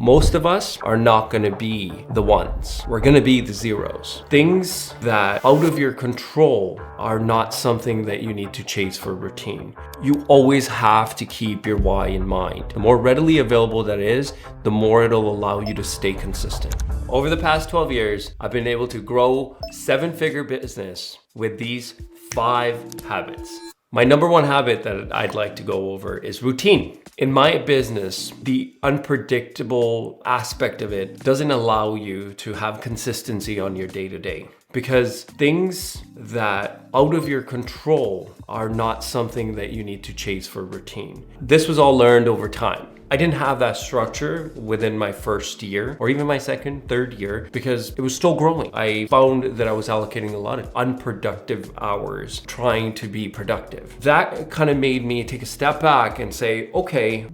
Most of us are not going to be the ones. We're going to be the zeros. Things that out of your control are not something that you need to chase for routine. You always have to keep your why in mind. The more readily available that is, the more it'll allow you to stay consistent. Over the past 12 years, I've been able to grow 7-figure business with these 5 habits. My number one habit that I'd like to go over is routine. In my business, the unpredictable aspect of it doesn't allow you to have consistency on your day-to-day, because things that out of your control are not something that you need to chase for routine. This was all learned over time. I didn't have that structure within my first year or even my second, third year because it was still growing. I found that I was allocating a lot of unproductive hours trying to be productive. That kind of made me take a step back and say, okay,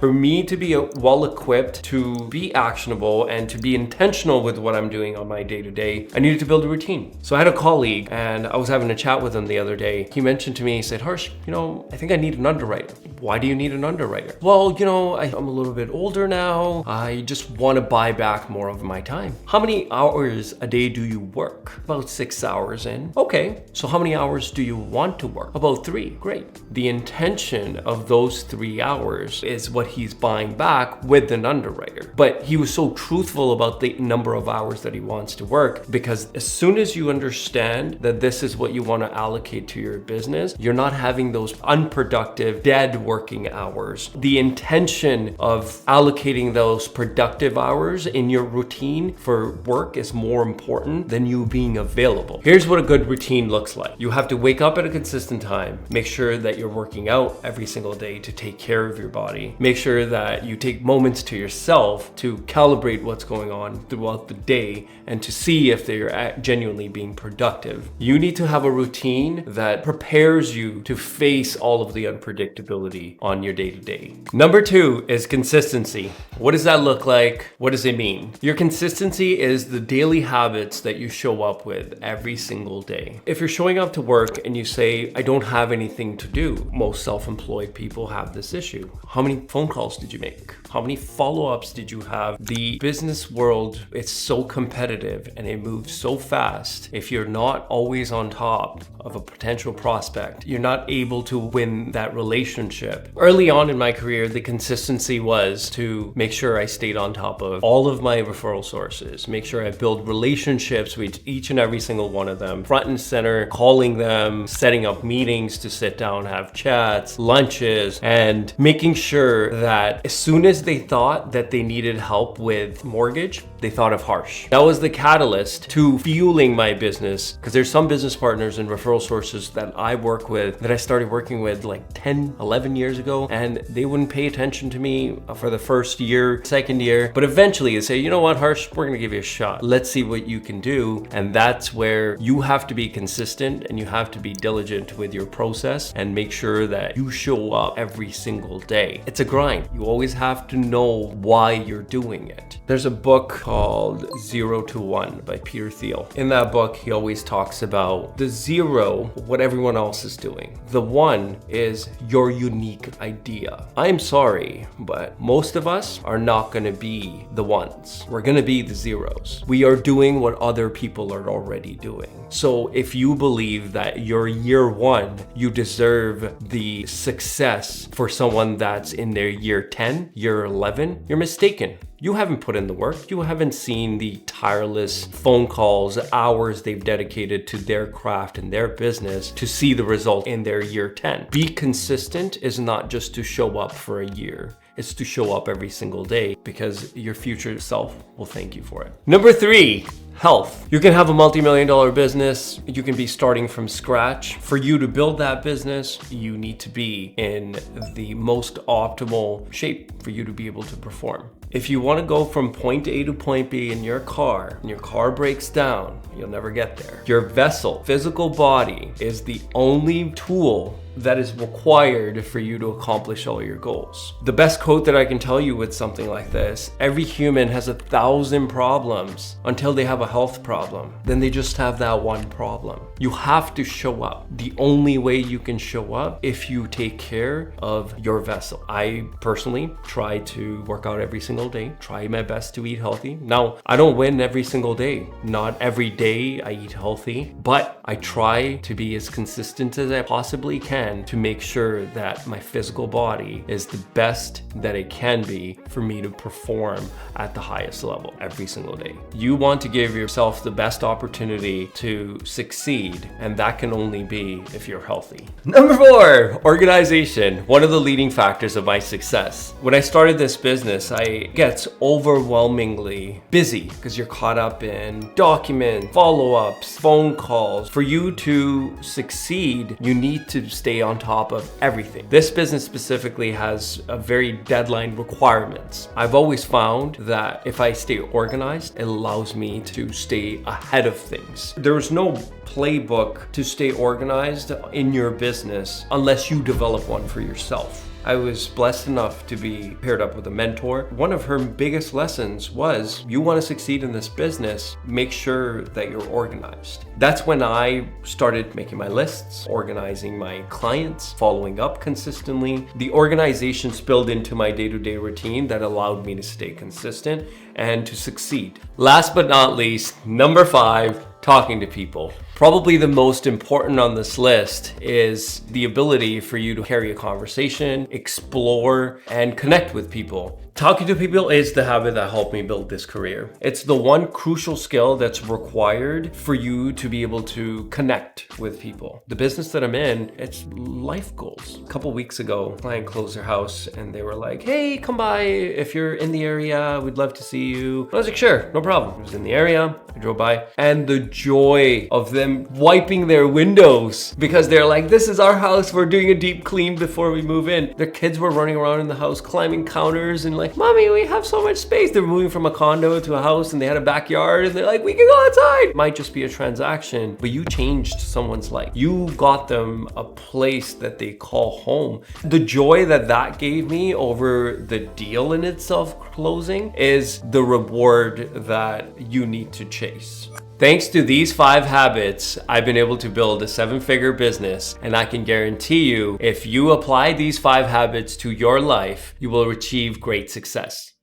for me to be well equipped to be actionable and to be intentional with what I'm doing on my day-to-day, I needed to build a routine. So I had a colleague and I was having a chat with him the other day. He mentioned to me, he said, Harsh, I think I need an underwriter. Why do you need an underwriter? Well, I'm a little bit older now. I just want to buy back more of my time. How many hours a day do you work? About 6 hours in. Okay, so how many hours do you want to work? About 3. Great. The intention of those 3 hours is what he's buying back with an underwriter. But he was so truthful about the number of hours that he wants to work, because as soon as you understand that this is what you want to allocate to your business, you're not having those unproductive, dead working hours. The intention of allocating those productive hours in your routine for work is more important than you being available. Here's what a good routine looks like. You have to wake up at a consistent time. Make sure that you're working out every single day to take care of your body. Make sure that you take moments to yourself to calibrate what's going on throughout the day and to see if they're genuinely being productive. You need to have a routine that prepares you to face all of the unpredictability on your day-to-day. Number 2 is consistency. What does that look like? What does it mean? Your consistency is the daily habits that you show up with every single day. If you're showing up to work and you say, I don't have anything to do, most self-employed people have this issue. How many phone calls did you make? How many follow-ups did you have? The business world, it's so competitive and it moves so fast. If you're not always on top of a potential prospect, you're not able to win that relationship. Early on in my career, the consistency was to make sure I stayed on top of all of my referral sources, make sure I build relationships with each and every single one of them, front and center, calling them, setting up meetings to sit down, have chats, lunches, and making sure that as soon as they thought that they needed help with mortgage, they thought of Harsh. That was the catalyst to fueling my business, because there's some business partners and referral sources that I work with that I started working with like 10, 11 years ago, and they wouldn't pay attention to me for the first year, second year, but eventually they say, you know what, Harsh, we're gonna give you a shot. Let's see what you can do. And that's where you have to be consistent and you have to be diligent with your process and make sure that you show up every single day. It's a grind. You always have to know why you're doing it. There's a book called 0 to 1 by Peter Thiel. In that book, he always talks about the 0, what everyone else is doing. The 1 is your unique idea. I'm sorry, but most of us are not going to be the ones. We're going to be the zeros. We are doing what other people are already doing. So if you believe that your year 1, you deserve the success for someone that's in their year 10, year 11, you're mistaken. You haven't put in the work. You haven't seen the tireless phone calls, hours they've dedicated to their craft and their business to see the result in their year 10. Be consistent is not just to show up for a year. It's to show up every single day, because your future self will thank you for it. Number 3, health. You can have a multi-million-dollar business. You can be starting from scratch. For you to build that business, you need to be in the most optimal shape for you to be able to perform. If you want to go from point A to point B in your car, and your car breaks down, you'll never get there. Your vessel, physical body, is the only tool that is required for you to accomplish all your goals. The best quote that I can tell you with something like this: every human has 1,000 problems until they have a health problem. Then they just have that one problem. You have to show up. The only way you can show up if you take care of your vessel. I personally try to work out every single day, try my best to eat healthy. Now, I don't win every single day. Not every day I eat healthy, but I try to be as consistent as I possibly can to make sure that my physical body is the best that it can be for me to perform at the highest level every single day. You want to give yourself the best opportunity to succeed, and that can only be if you're healthy. Number 4, organization. One of the leading factors of my success. When I started this business, I get overwhelmingly busy because you're caught up in documents, follow-ups, phone calls. For you to succeed, you need to stay on top of everything. This business specifically has a very deadline requirements. I've always found that if I stay organized, it allows me to stay ahead of things. There's no playbook to stay organized in your business unless you develop one for yourself. I was blessed enough to be paired up with a mentor. One of her biggest lessons was, you want to succeed in this business, make sure that you're organized. That's when I started making my lists, organizing my clients, following up consistently. The organization spilled into my day-to-day routine that allowed me to stay consistent and to succeed. Last but not least, number 5, talking to people. Probably the most important on this list is the ability for you to carry a conversation, explore, and connect with people. Talking to people is the habit that helped me build this career. It's the one crucial skill that's required for you to be able to connect with people. The business that I'm in, it's life goals. A couple weeks ago, a client closed their house and they were like, hey, come by if you're in the area, we'd love to see you. I was like, sure, no problem. I was in the area, I drove by, and the joy of them wiping their windows because they're like, this is our house, we're doing a deep clean before we move in. Their kids were running around in the house, climbing counters and like, mommy, we have so much space. They're moving from a condo to a house and they had a backyard and they're like, we can go outside. Might just be a transaction, but you changed someone's life. You got them a place that they call home. The joy that that gave me over the deal in itself closing is the reward that you need to chase. Thanks to these 5 habits, I've been able to build a 7-figure business, and I can guarantee you, if you apply these 5 habits to your life, you will achieve great success.